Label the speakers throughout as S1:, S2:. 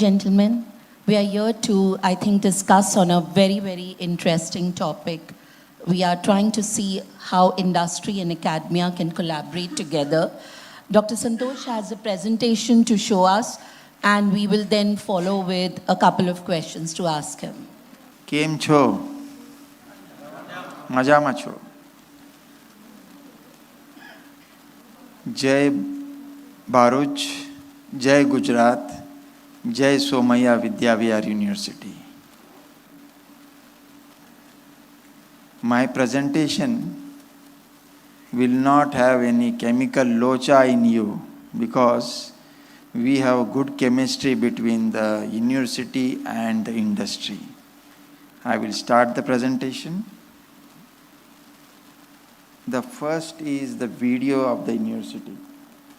S1: gentlemen. We are here to, I think, discuss on a very, very interesting topic. We are trying to see how industry and academia can collaborate together. Dr. Santosh has a presentation to show us, and we will then follow with a couple of questions to ask him.
S2: કેમ છો? મજામાં છો? જય ભરૂચ, જય ગુજરાત, જય Somaiya Vidya Vihar university. My presentation will not have any chemical locha in you because we have good chemistry between the university and the industry. I will start the presentation. The first is the video of the university.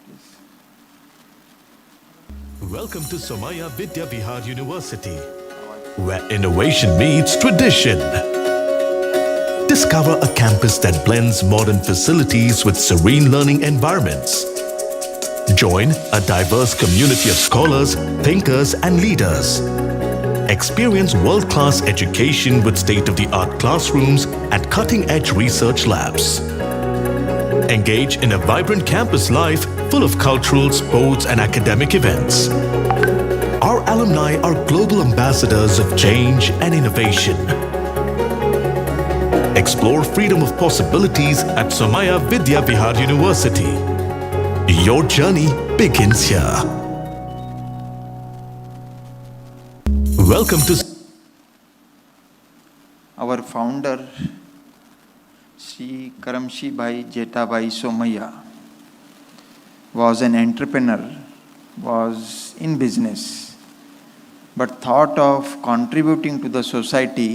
S2: Please.
S3: Welcome to Somaiya Vidyavihar University, where innovation meets tradition. Discover a campus that blends modern facilities with serene learning environments. Join a diverse community of scholars, thinkers, and leaders. Experience world-class education with state-of-the-art classrooms and cutting-edge research labs. Engage in a vibrant campus life full of cultural, sports, and academic events. Our alumni are global ambassadors of change and innovation. Explore freedom of possibilities at Somaiya Vidyavihar University. Your journey begins here. Welcome to
S2: our founder, Sri Karamshi Bhai Jetabhai Somaiya, was an entrepreneur, was in business, but thought of contributing to the society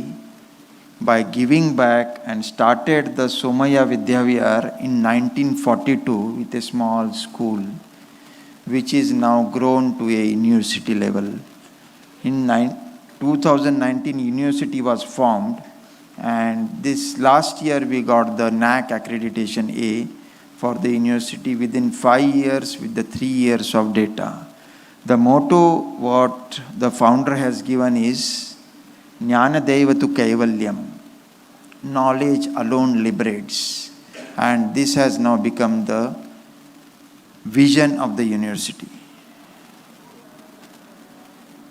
S2: by giving back and started the Somaiya Vidyavihar in 1942 with a small school, which is now grown to a university level. In 2019, university was formed, and this last year we got the NAC accreditation A for the university within 5 years with the 3 years of data. The motto what the founder has given is Jnana Devatu Kaivalyam, knowledge alone liberates, and this has now become the vision of the university.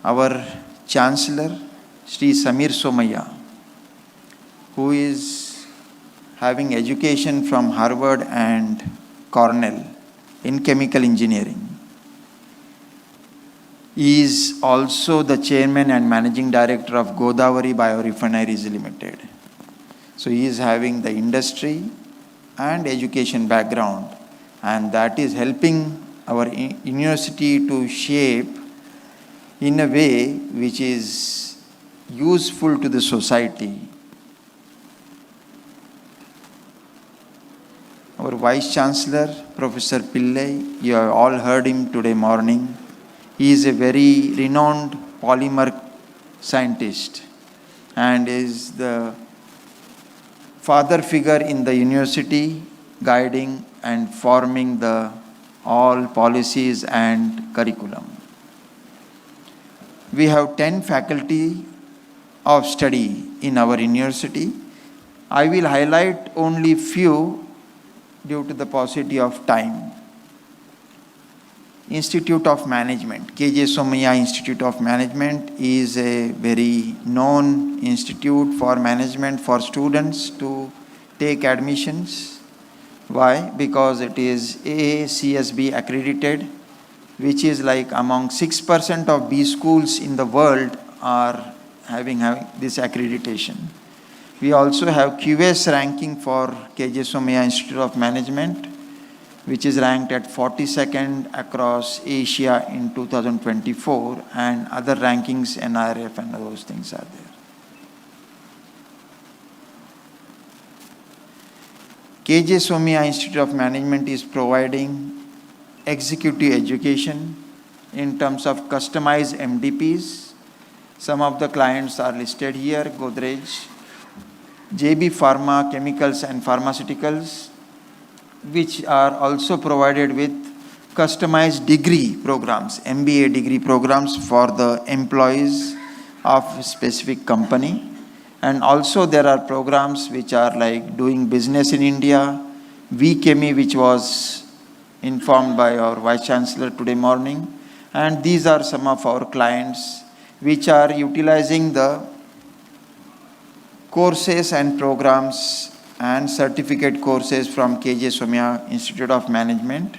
S2: Our Chancellor, Sri Samir Somaiya, who is having education from Harvard and Cornell in chemical engineering, is also the chairman and managing director of Godavari Biorefineries Limited. So he is having the industry and education background, and that is helping our university to shape in a way which is useful to the society. Our Vice Chancellor, Professor Pillai, you have all heard him today morning. He is a very renowned polymer scientist and is the father figure in the university, guiding and forming the all policies and curriculum. We have 10 faculty of study in our university. I will highlight only few due to the paucity of time. Institute of Management, KJ Somaiya Institute of Management is a very known institute for management for students to take admissions. Why? Because it is AACSB accredited, which is like among 6% of B schools in the world are having this accreditation. We also have QS ranking for KJ Somaiya Institute of Management, which is ranked at 42nd across Asia in 2024, and other rankings, NRF and those things are there. KJ Somaiya Institute of Management is providing executive education in terms of customized MDPs. Some of the clients are listed here: Godrej, JB Pharma, Chemicals and Pharmaceuticals, which are also provided with customized degree programs, MBA degree programs for the employees of a specific company. And also there are programs which are like doing business in India, VKME, which was informed by our Vice Chancellor today morning. And these are some of our clients which are utilizing the courses and programs and certificate courses from KJ Somaiya Institute of Management.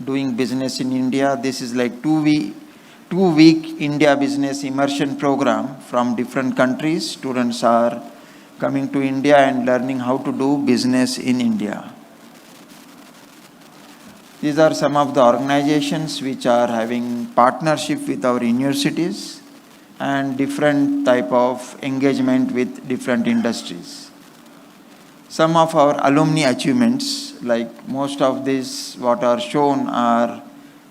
S2: Doing business in India, this is like two-week India business immersion program from different countries. Students are coming to India and learning how to do business in India. These are some of the organizations which are having partnership with our universities and different type of engagement with different industries. Some of our alumni achievements, like most of these what are shown, are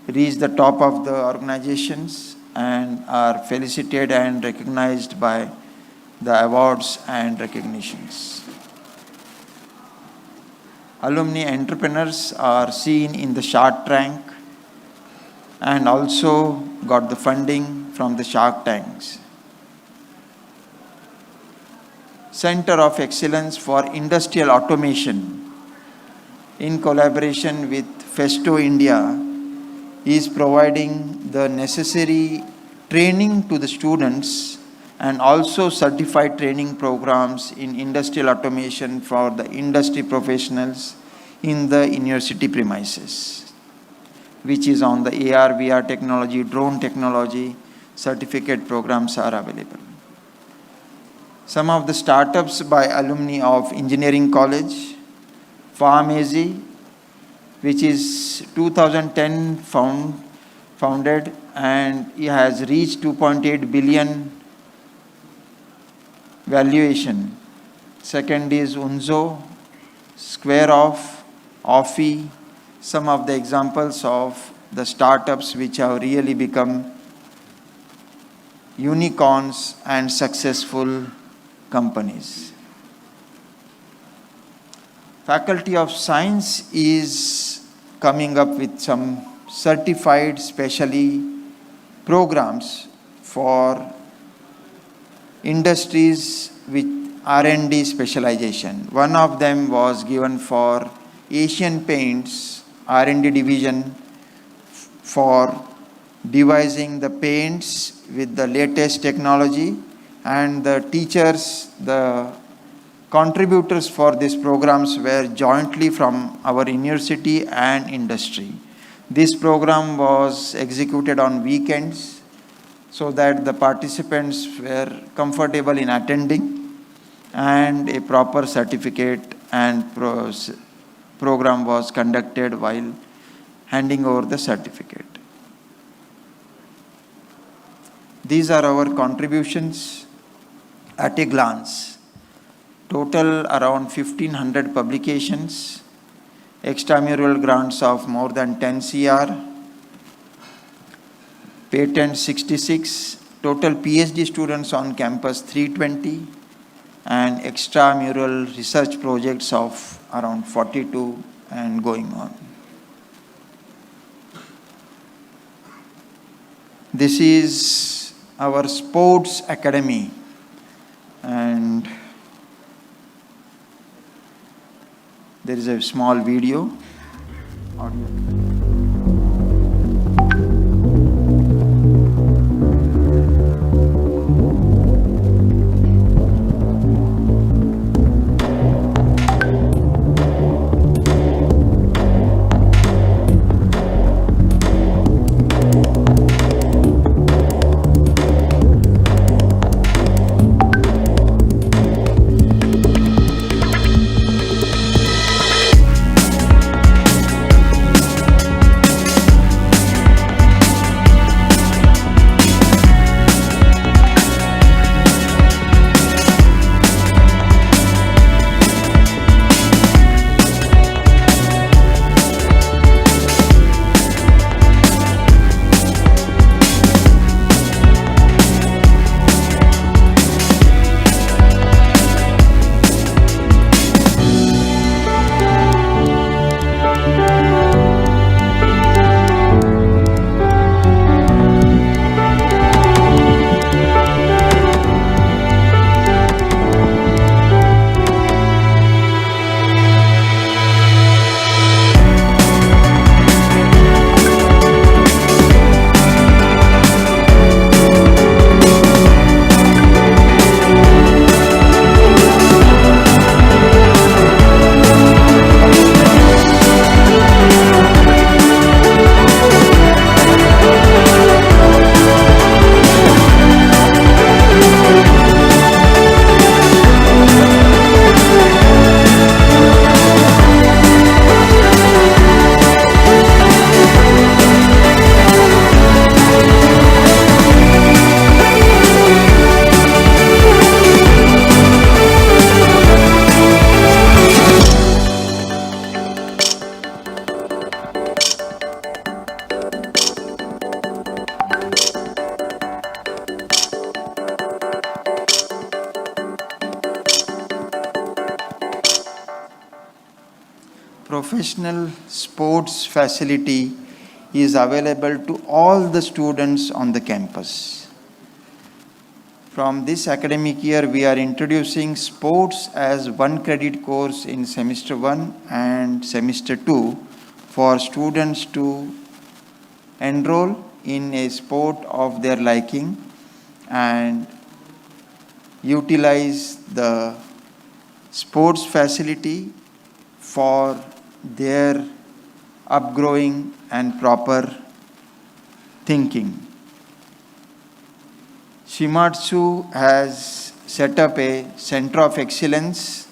S2: reached the top of the organizations and are felicitated and recognized by the awards and recognitions. Alumni entrepreneurs are seen in the Shark Tank and also got the funding from the Shark Tanks. Center of Excellence for Industrial Automation, in collaboration with Festo India, is providing the necessary training to the students and also certified training programs in industrial automation for the industry professionals in the university premises, which is on the AR, VR technology, drone technology. Certificate programs are available. Some of the startups by alumni of Engineering College, Farm-AZ, which is 2010 founded, and it has reached 2.8 billion valuation. Second is Unzo, Square Off, Offie, some of the examples of the startups which have really become unicorns and successful companies. Faculty of Science is coming up with some certified specially programs for industries with R&D specialization. One of them was given for Asian Paints R&D division for devising the paints with the latest technology, and the teachers, the contributors for these programs were jointly from our university and industry. This program was executed on weekends so that the participants were comfortable in attending, and a proper certificate and program was conducted while handing over the certificate. These are our contributions at a glance. Total around 1500 publications, extramural grants of more than 10 CR, patent 66, total PhD students on campus 320, and extramural research projects of around 42 and going on. This is our sports academy, and there is a small video, audio. professional sports facility is available to all the students on the campus. From this academic year, we are introducing sports as one credit course in semester 1 and semester 2 for students to enroll in a sport of their liking and utilize the sports facility for their upgrowing and proper thinking. Shimatsu has set up a center of excellence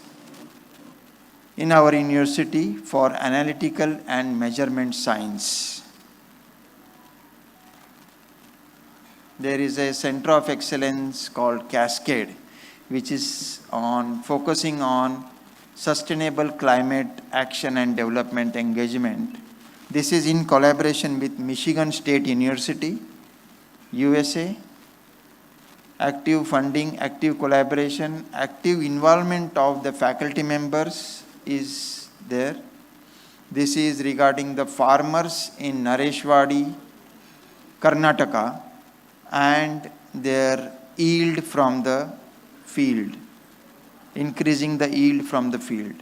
S2: in our university for analytical and measurement science. There is a center of excellence called Cascade, which is focusing on sustainable climate action and development engagement. This is in collaboration with Michigan State University, USA. Active funding, active collaboration, active involvement of the faculty members is there. This is regarding the farmers in Nareshwadi, Karnataka, and their yield from the field, increasing the yield from the field.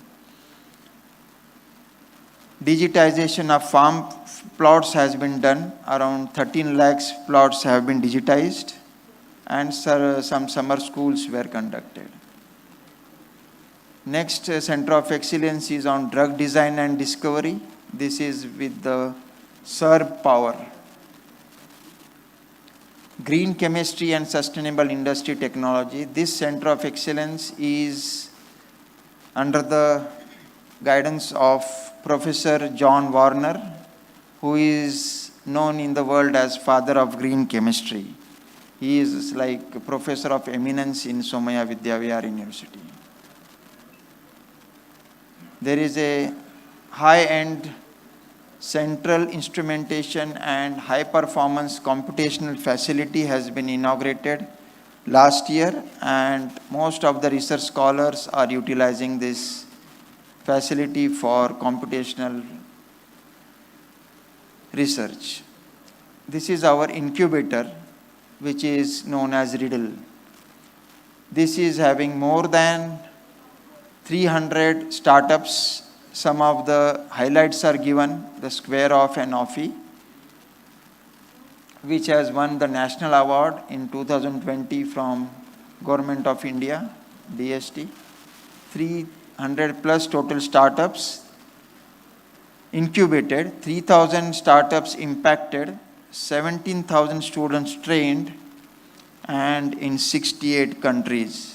S2: Digitization of farm plots has been done. Around 13 lakhs plots have been digitized, and some summer schools were conducted. Next center of excellence is on drug design and discovery. This is with the SERB power. Green chemistry and sustainable industry technology. This center of excellence is under the guidance of Professor John Warner, who is known in the world as father of green chemistry. He is like a professor of eminence in Somaiya Vidyavihar University. There is a high-end central instrumentation and high-performance computational facility has been inaugurated last year, and most of the research scholars are utilizing this facility for computational research. This is our incubator, which is known as Riddle. This is having more than 300 startups. Some of the highlights are given: the Square Off and Offie, which has won the national award in 2020 from Government of India, DST. 300 plus total startups incubated, 3,000 startups impacted, 17,000 students trained, and in 68 countries.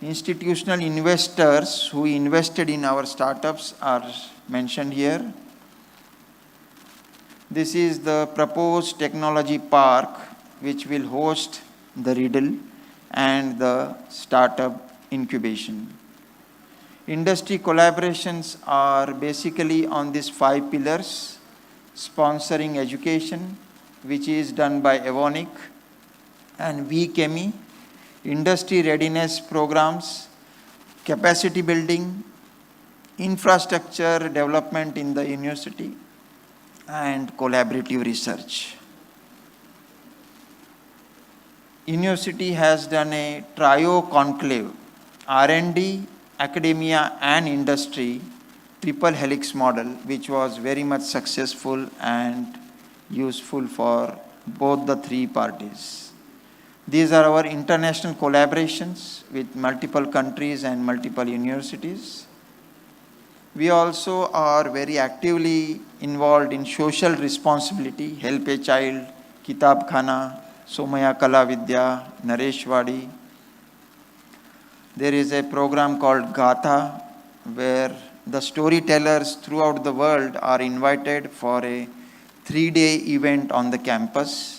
S2: Institutional investors who invested in our startups are mentioned here. This is the proposed technology park which will host the Riddle and the startup incubation. Industry collaborations are basically on these 5 pillars: sponsoring education, which is done by Evonik and VChemie, industry readiness programs, capacity building, infrastructure development in the university, and collaborative research. University has done a trio conclave, R&D, academia and industry, triple helix model, which was very much successful and useful for both the 3 parties. These are our international collaborations with multiple countries and multiple universities. We also are very actively involved in social responsibility: Help a Child, Kitab Khana, Somaiya Kala Vidya, Nareshwadi. There is a program called Gatha, where the storytellers throughout the world are invited for a 3-day event on the campus.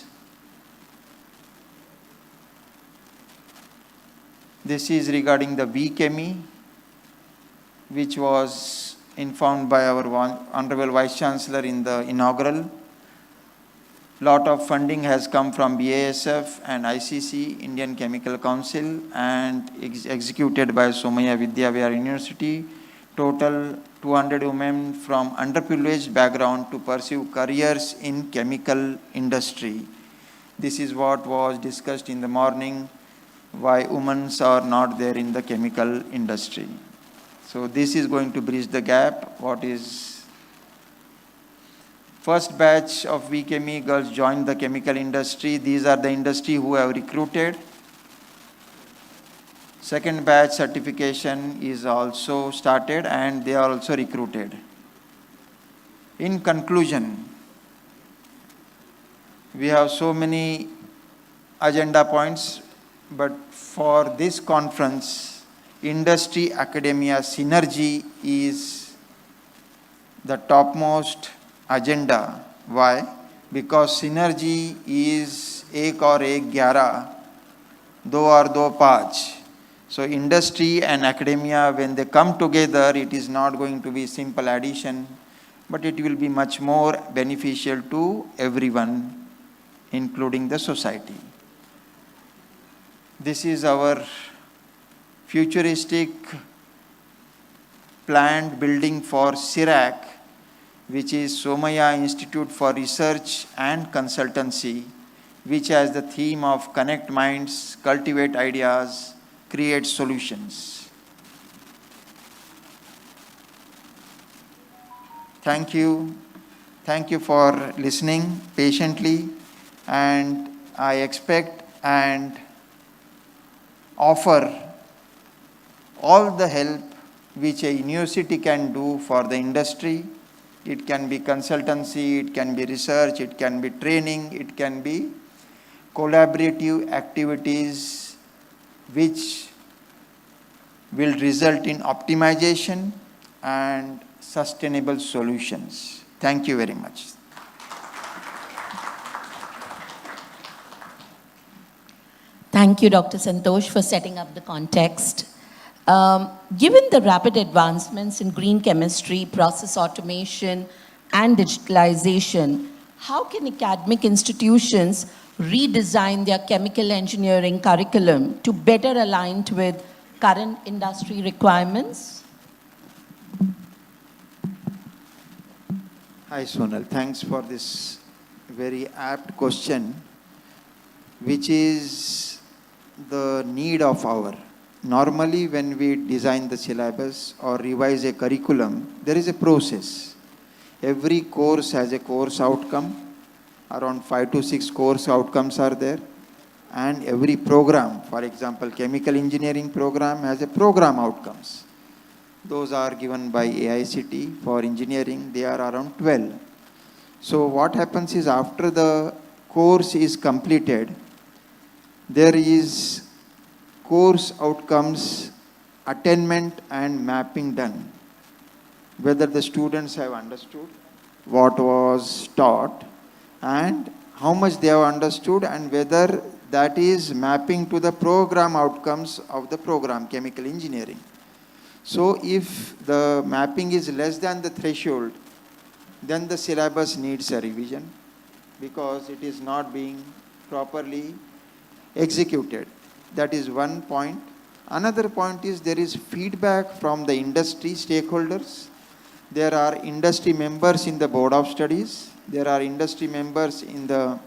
S2: This is regarding the VChemie, which was informed by our Honorable Vice Chancellor in the inaugural. Lot of funding has come from BASF and ICC, Indian Chemical Council, and executed by Somaiya Vidyavihar University. Total 200 women from underprivileged background to pursue careers in chemical industry. This is what was discussed in the morning, why women are not there in the chemical industry. So this is going to bridge the gap. What is first batch of VChemE girls joined the chemical industry. These are the industry who have recruited. Second batch certification is also started and they are also recruited. In conclusion, we have so many agenda points, but for this conference, industry academia synergy is the topmost agenda. Why? Because synergy is ek aur ek 11, do aur do 5. So industry and academia, when they come together, it is not going to be simple addition, but it will be much more beneficial to everyone, including the society. This is our futuristic planned building for CIRAC, which is Somaiya Institute for Research and Consultancy, which has the theme of connect minds, cultivate ideas, create solutions. Thank you. Thank you for listening patiently, and I expect and offer all the help which a university can do for the industry. It can be consultancy, it can be research, it can be training, it can be collaborative activities which will result in optimization and sustainable solutions. Thank you very much.
S1: Thank you, Dr. Santosh, for setting up the context. Given the rapid advancements in green chemistry, process automation, and digitalization, how can academic institutions redesign their chemical engineering curriculum to better align with current industry requirements?
S2: Hi, Sonal. Thanks for this very apt question, which is the need of our. Normally, when we design the syllabus or revise a curriculum, there is a process. Every course has a course outcome. Around 5 to 6 course outcomes are there. And every program, for example, chemical engineering program has a program outcomes. Those are given by AICT. For engineering, they are around 12. So what happens is, after the course is completed, there is course outcomes attainment and mapping done. Whether the students have understood what was taught and how much they have understood, and whether that is mapping to the program outcomes of the program, chemical engineering. So if the mapping is less than the threshold, then the syllabus needs a revision because it is not being properly executed. That is one point. Another point is, there is feedback from the industry stakeholders. There are industry members in the board of studies. There are industry members in the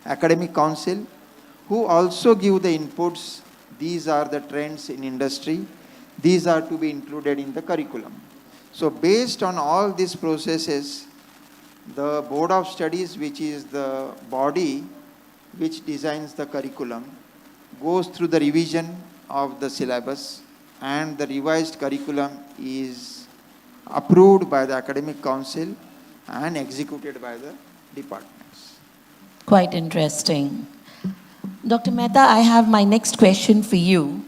S2: academic council who also give the inputs. These are the trends in industry. These are to be included in the curriculum. So based on all these processes, the board of studies, which is the body which designs the curriculum, goes through the revision of the syllabus, and the revised curriculum is approved by the academic council and executed by the departments.
S1: Quite interesting. Dr. Mehta, I have my next question for you.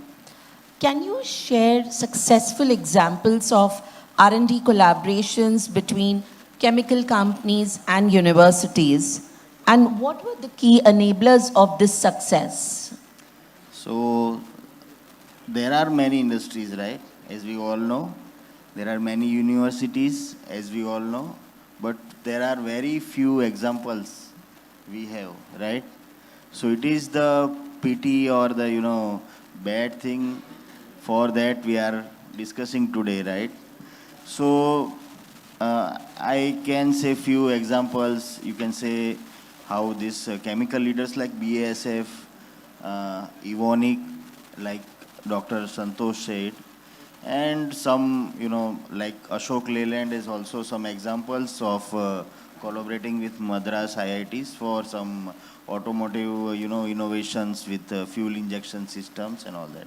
S1: Can you share successful examples of R&D collaborations between chemical companies and universities? And what were the key enablers of this success?
S4: So, there are many industries, right? As we all know. There are many universities, as we all know. But there are very few examples we have, right? So it is the pity or the, bad thing for that we are discussing today, right? So I can say few examples. You can say how these chemical leaders like BASF, Evonik, like Dr. Santosh said, and some, like Ashok Leyland is also some examples of collaborating with Madras IITs for some automotive, innovations with fuel injection systems and all that.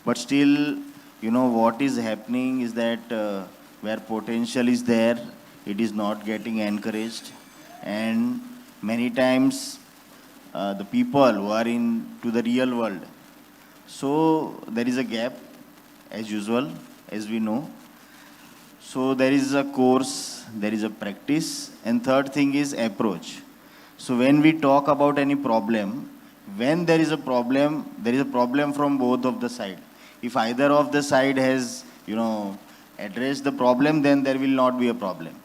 S4: But still, what is happening is that where potential is there, it is not getting encouraged. And many times, the people who are into the real world, so there is a gap as usual, as we know. So there is a course, there is a practice, and third thing is approach. So when we talk about any problem, when there is a problem from both of the side. If either of the side has, addressed the problem, then there will not be a problem.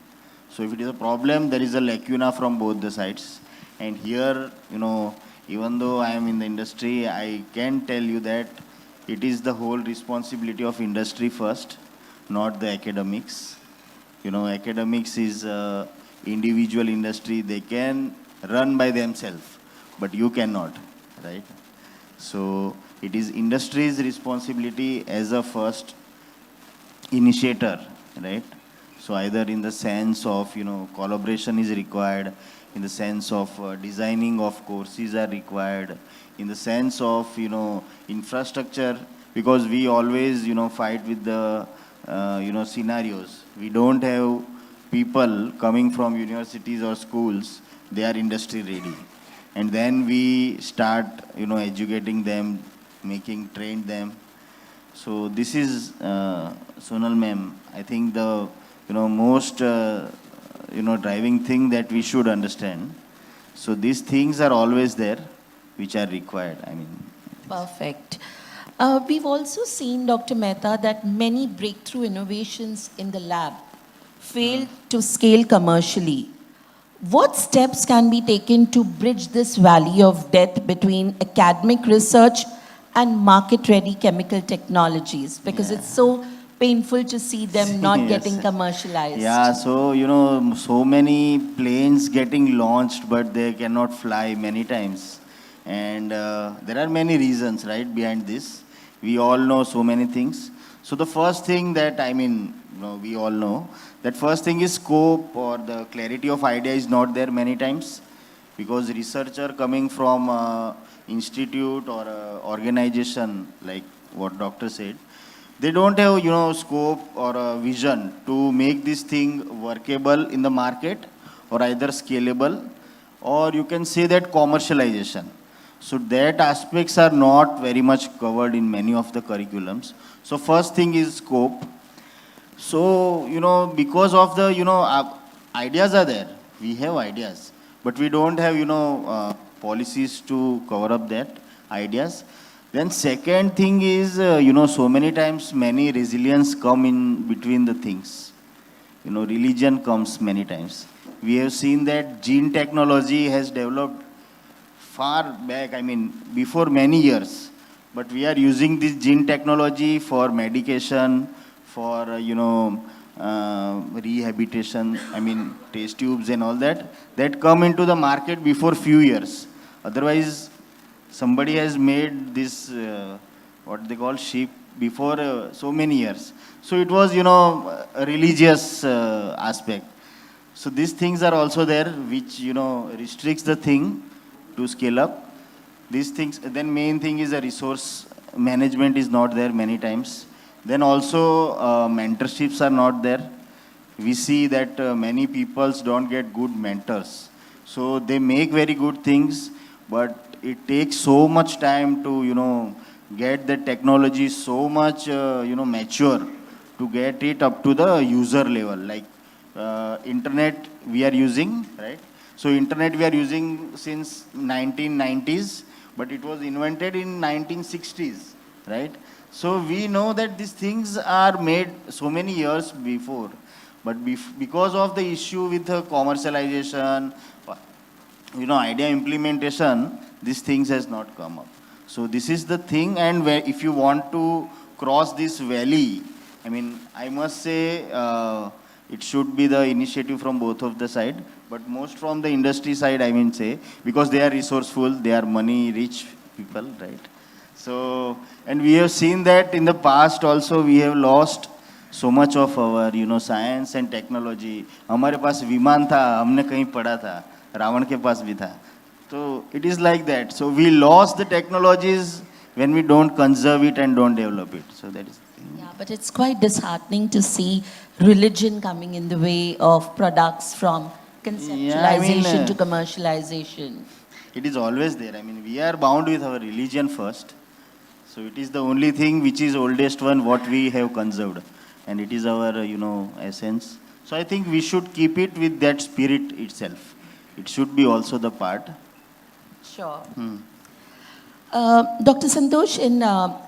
S4: So if it is a problem, there is a lacuna from both the sides. And here, even though I am in the industry, I can tell you that it is the whole responsibility of industry first, not the academics. Academics is individual industry. They can run by themselves, but you cannot, right? So it is industry's responsibility as a first initiator, right? So either in the sense of, collaboration is required, in the sense of designing of courses are required, in the sense of, infrastructure, because we always, fight with the, scenarios. We don't have people coming from universities or schools, they are industry ready. And then we start, educating them, train them. So this is, Sonal ma'am, I think the, most, driving thing that we should understand. So these things are always there, which are required.
S1: Perfect. We've also seen, Dr. Mehta, that many breakthrough innovations in the lab fail to scale commercially. What steps can be taken to bridge this valley of death between academic research and market-ready chemical technologies? Because it's so painful to see them not
S4: Yes.
S1: getting commercialized.
S4: Yeah, so, so many planes getting launched, but they cannot fly many times. And there are many reasons, right, behind this. We all know so many things. So the first thing that, we all know, that first thing is scope or the clarity of idea is not there many times, because researcher coming from institute or organization, like what doctor said, they don't have, scope or a vision to make this thing workable in the market or either scalable, or you can say that commercialization. So that aspects are not very much covered in many of the curriculums. So first thing is scope. So, because of the, ideas are there. We have ideas, but we don't have, policies to cover up that ideas. Then second thing is, so many times many resilience come in between the things. Religion comes many times. We have seen that gene technology has developed far back, before many years. But we are using this gene technology for medication, for, rehabilitation, test tubes and all that come into the market before few years. Otherwise, somebody has made this, what they call sheep, before so many years. So it was, a religious aspect. So these things are also there, which, restricts the thing to scale up. These things, then main thing is the resource management is not there many times. Then also mentorships are not there. We see that many peoples don't get good mentors. So they make very good things, but it takes so much time to, get the technology so much, mature to get it up to the user level. Like internet we are using, right? So internet we are using since 1990s, but it was invented in 1960s, right? So we know that these things are made so many years before, but because of the issue with the commercialization idea implementation, these things has not come up. So this is the thing, and where if you want to cross this valley, I mean, I must say it should be the initiative from both of the side, but most from the industry side, I mean say, because they are resourceful, they are money rich people, right? So, and we have seen that in the past also we have lost so much of our, science and technology. हमारे पास विमान था, हमने कहीं पढ़ा था, रावण के पास भी था. So it is like that. So we lost the technologies when we don't conserve it and don't develop it. So that is the thing.
S1: Yeah, but it's quite disheartening to see religion coming in the way of products from conceptualization to commercialization.
S4: It is always there. I mean, we are bound with our religion first. So it is the only thing which is oldest one what we have conserved. And it is our, essence. So I think we should keep it with that spirit itself. It should be also the part.
S1: Sure. Dr. Santosh, in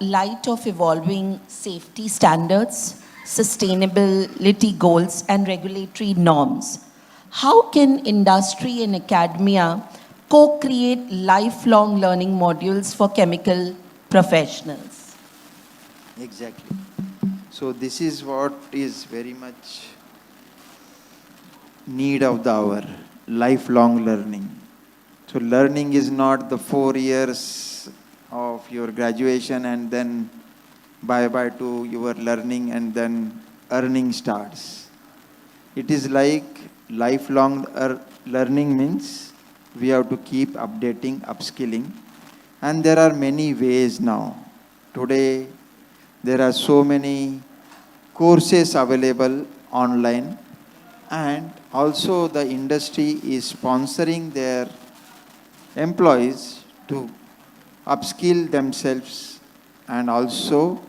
S1: light of evolving safety standards, sustainability goals, and regulatory norms, how can industry and academia co-create lifelong learning modules for chemical professionals?
S2: Exactly. So this is what is very much need of the hour, lifelong learning. So learning is not the 4 years of your graduation and then bye-bye to your learning and then earning starts. It is like lifelong learning means we have to keep updating, upskilling. And there are many ways now. Today, there are so many courses available online, and also the industry is sponsoring their employees to upskill themselves and also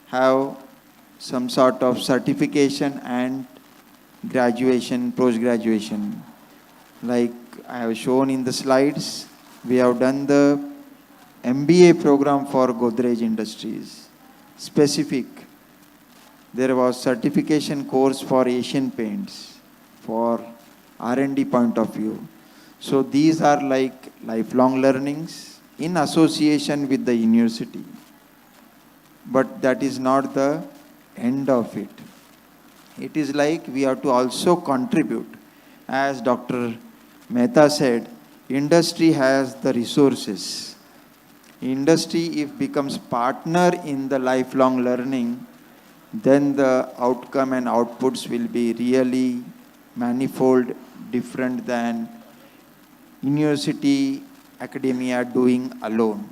S2: have some sort of certification and graduation, post-graduation. Like I have shown in the slides, we have done the MBA program for Godrej Industries, specific. There was certification course for Asian Paints, for R&D point of view. So these are like lifelong learnings in association with the university. But that is not the end of it. It is like we have to also contribute. As Dr. Mehta said, industry has the resources. Industry, if becomes partner in the lifelong learning, then the outcome and outputs will be really manifold different than university academia doing alone.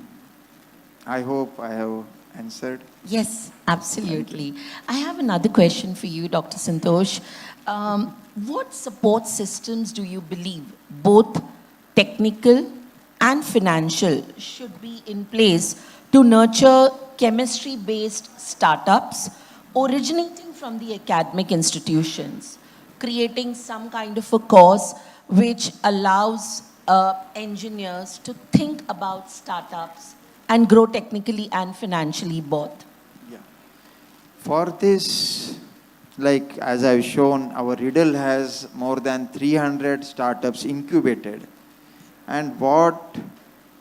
S2: I hope I have answered.
S1: Yes, absolutely. I have another question for you, Dr. Santosh. What support systems do you believe, both technical and financial, should be in place to nurture chemistry-based startups originating from the academic institutions, creating some kind of a course which allows engineers to think about startups and grow technically and financially both?
S2: Yeah. For this, like as I've shown, our Riddle has more than 300 startups incubated. And what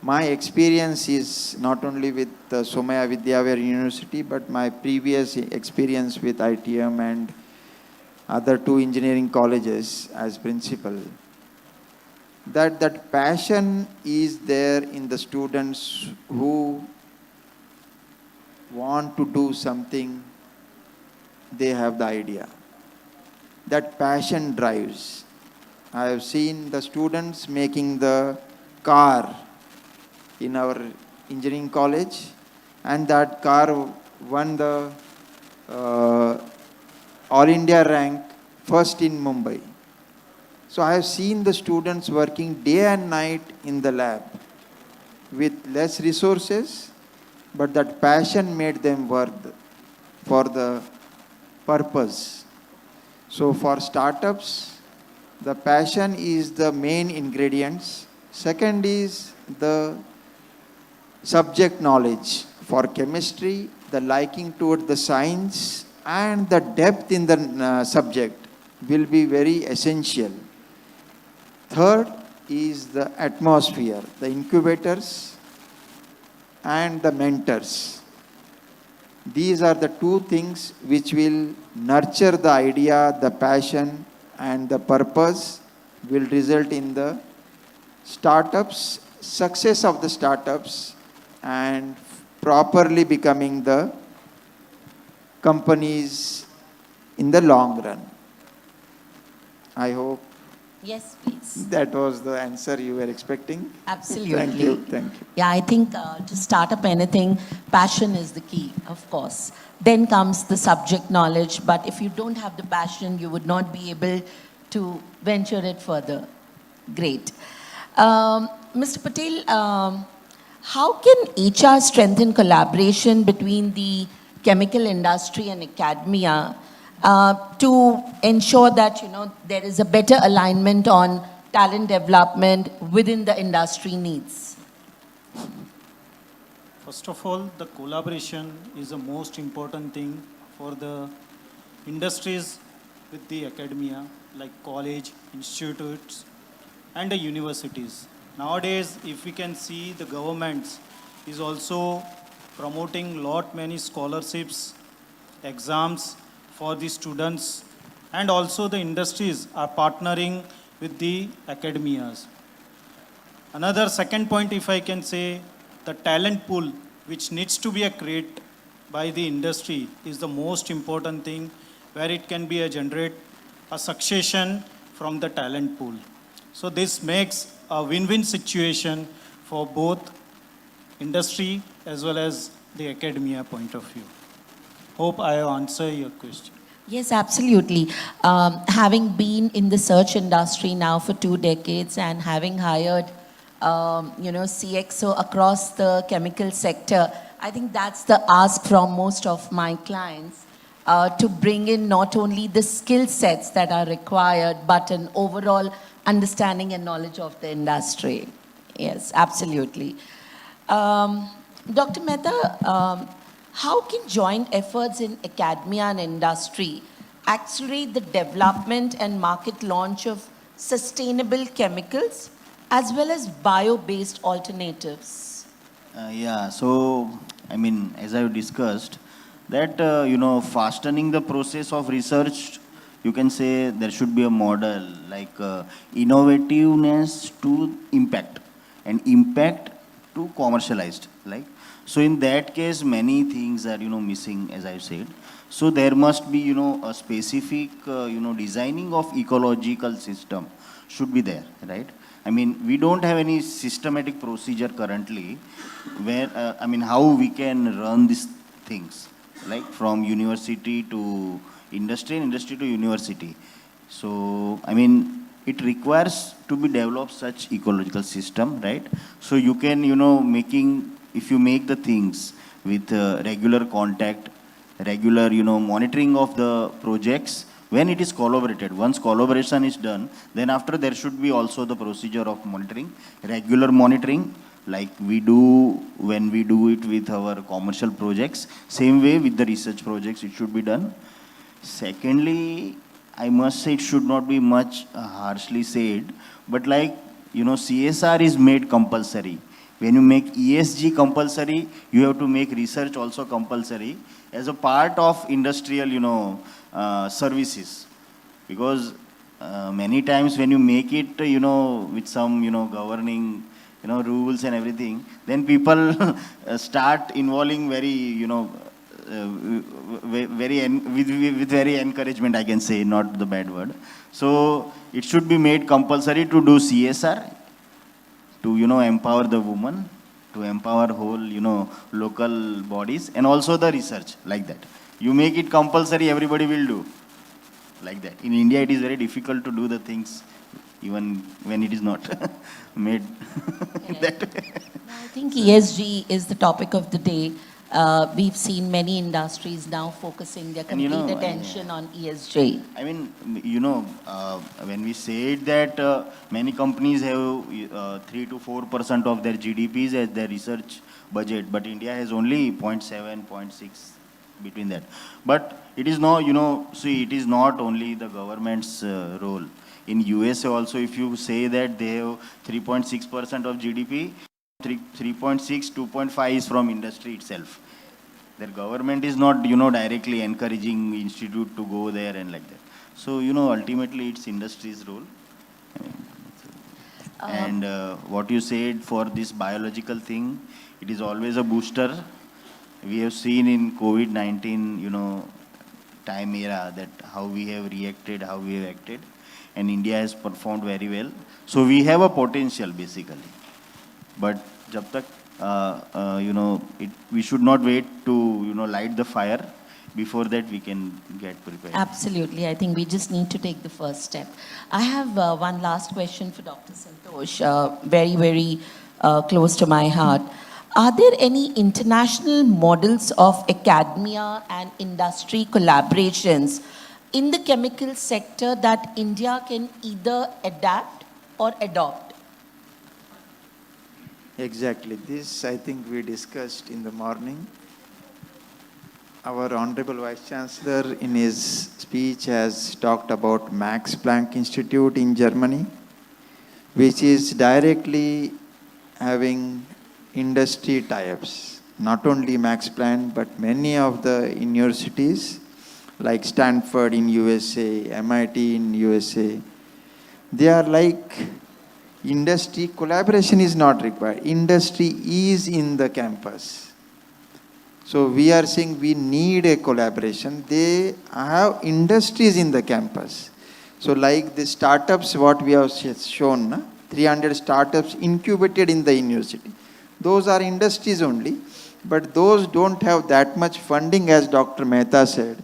S2: my experience is not only with Somaiya Vidyavihar University, but my previous experience with ITM and other 2 engineering colleges as principal, that passion is there in the students who want to do something, they have the idea. That passion drives. I have seen the students making the car in our engineering college, and that car won the All India rank first in Mumbai. So I have seen the students working day and night in the lab with less resources, but that passion made them work for the purpose. So for startups, the passion is the main ingredients. Second is the subject knowledge. For chemistry, the liking toward the science and the depth in the subject will be very essential. Third, is the atmosphere, the incubators and the mentors. These are the two things which will nurture the idea, the passion, and the purpose will result in the startups, success of the startups, and properly becoming the companies in the long run. I hope
S1: Yes, please.
S2: that was the answer you were expecting.
S1: Absolutely.
S2: Thank you. Thank you.
S1: Yeah, I think to start up anything, passion is the key, of course. Then comes the subject knowledge, but if you don't have the passion, you would not be able to venture it further. Great. Mr. Patel, how can HR strengthen collaboration between the chemical industry and academia to ensure that, you know, there is a better alignment on talent development within the industry needs?
S5: First of all, the collaboration is the most important thing for the industries with the academia, like college, institutes, and the universities. Nowadays, if we can see, the governments is also promoting lot many scholarships, exams for the students, and also the industries are partnering with the academias. Another second point, if I can say, the talent pool which needs to be a create by the industry is the most important thing, where it can be a generate a succession from the talent pool. So this makes a win-win situation for both industry as well as the academia point of view. Hope I have answered your question.
S1: Yes, absolutely. Having been in the search industry now for 2 decades and having hired, CXO across the chemical sector, I think that's the ask from most of my clients to bring in not only the skill sets that are required, but an overall understanding and knowledge of the industry. Yes, absolutely. Dr. Mehta, how can joint efforts in academia and industry accelerate the development and market launch of sustainable chemicals as well as bio-based alternatives?
S4: So, I mean, as I've discussed, that, fastening the process of research, you can say there should be a model like innovativeness to impact and impact to commercialized. Like, so in that case, many things are, missing, as I said. So there must be, a specific, designing of ecological system should be there, right? I mean, we don't have any systematic procedure currently where, how we can run these things, like from university to industry and industry to university. So, it requires to be developed such ecological system, right? So you can, if you make the things with regular contact, regular, monitoring of the projects, when it is collaborated, once collaboration is done, then after there should be also the procedure of monitoring, regular monitoring, like we do when we do it with our commercial projects. Same way with the research projects, it should be done. Secondly, I must say it should not be much harshly said, but like, CSR is made compulsory. When you make ESG compulsory, you have to make research also compulsory as a part of industrial, services. Because many times when you make it, with some, governing, rules and everything, then people start involving very, with very encouragement, I can say, not the bad word. So it should be made compulsory to do CSR, to, empower the woman, to empower whole, local bodies, and also the research, like that. You make it compulsory, everybody will do, like that. In India, it is very difficult to do the things, even when it is not made that way.
S1: I think ESG is the topic of the day. We've seen many industries now focusing their complete attention on ESG.
S4: When we said that many companies have 3 to 4% of their GDPs as their research budget, but India has only 0.7, 0.6 between that. But it is no, it is not only the government's role. In USA also, if you say that they have 3.6% of GDP, 3.6, 2.5 is from industry itself. Their government is not, directly encouraging institute to go there and like that. So, ultimately it's industry's role. And what you said for this biological thing, it is always a booster. We have seen in COVID-19, time era that how we have reacted, how we have acted, and India has performed very well. So we have a potential basically. But jab tak, we should not wait to, light the fire. Before that, we can get prepared.
S1: Absolutely. I think we just need to take the first step. I have one last question for Dr. Santosh, very, very close to my heart. Are there any international models of academia and industry collaborations in the chemical sector that India can either adapt or adopt?
S2: Exactly. This, I think, we discussed in the morning. Our Honorable Vice Chancellor in his speech has talked about Max Planck Institute in Germany, which is directly having industry tie-ups. Not only Max Planck, but many of the universities like Stanford in USA, MIT in USA, they are like industry. Collaboration is not required. Industry is in the campus. So we are saying we need a collaboration. They have industries in the campus. So like the startups, what we have shown, 300 startups incubated in the university. Those are industries only, but those don't have that much funding as Dr. Mehta said.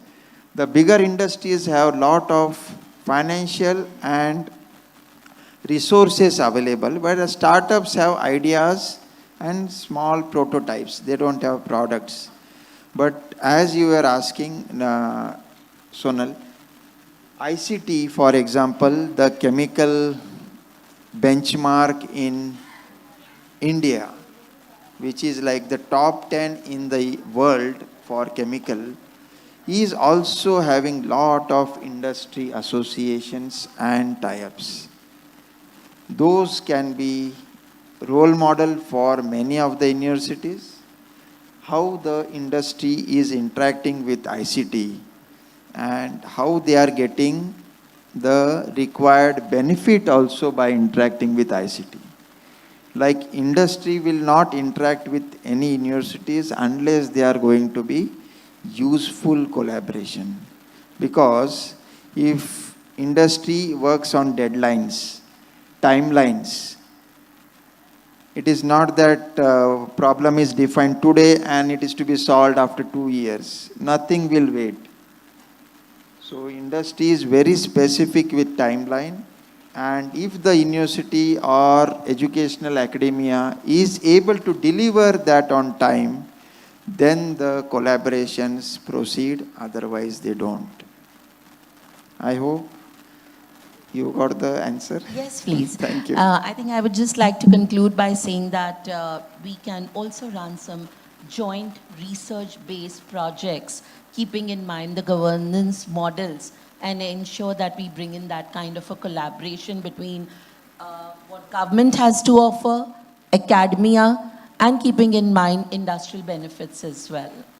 S2: The bigger industries have a lot of financial and resources available, but the startups have ideas and small prototypes. They don't have products. But as you were asking, Sonal, ICT, for example, the chemical benchmark in India, which is like the top 10 in the world for chemical, is also having lot of industry associations and tie-ups. Those can be role model for many of the universities, how the industry is interacting with ICT and how they are getting the required benefit also by interacting with ICT. Like industry will not interact with any universities unless they are going to be useful collaboration. Because if industry works on deadlines, timelines, it is not that problem is defined today and it is to be solved after 2 years. Nothing will wait. So industry is very specific with timeline, and if the university or educational academia is able to deliver that on time, then the collaborations proceed, otherwise they don't. I hope you got the answer?
S1: Yes, please.
S2: Thank you.
S1: I think I would just like to conclude by saying that we can also run some joint research-based projects, keeping in mind the governance models, and ensure that we bring in that kind of a collaboration between what government has to offer, academia, and keeping in mind industrial benefits as well.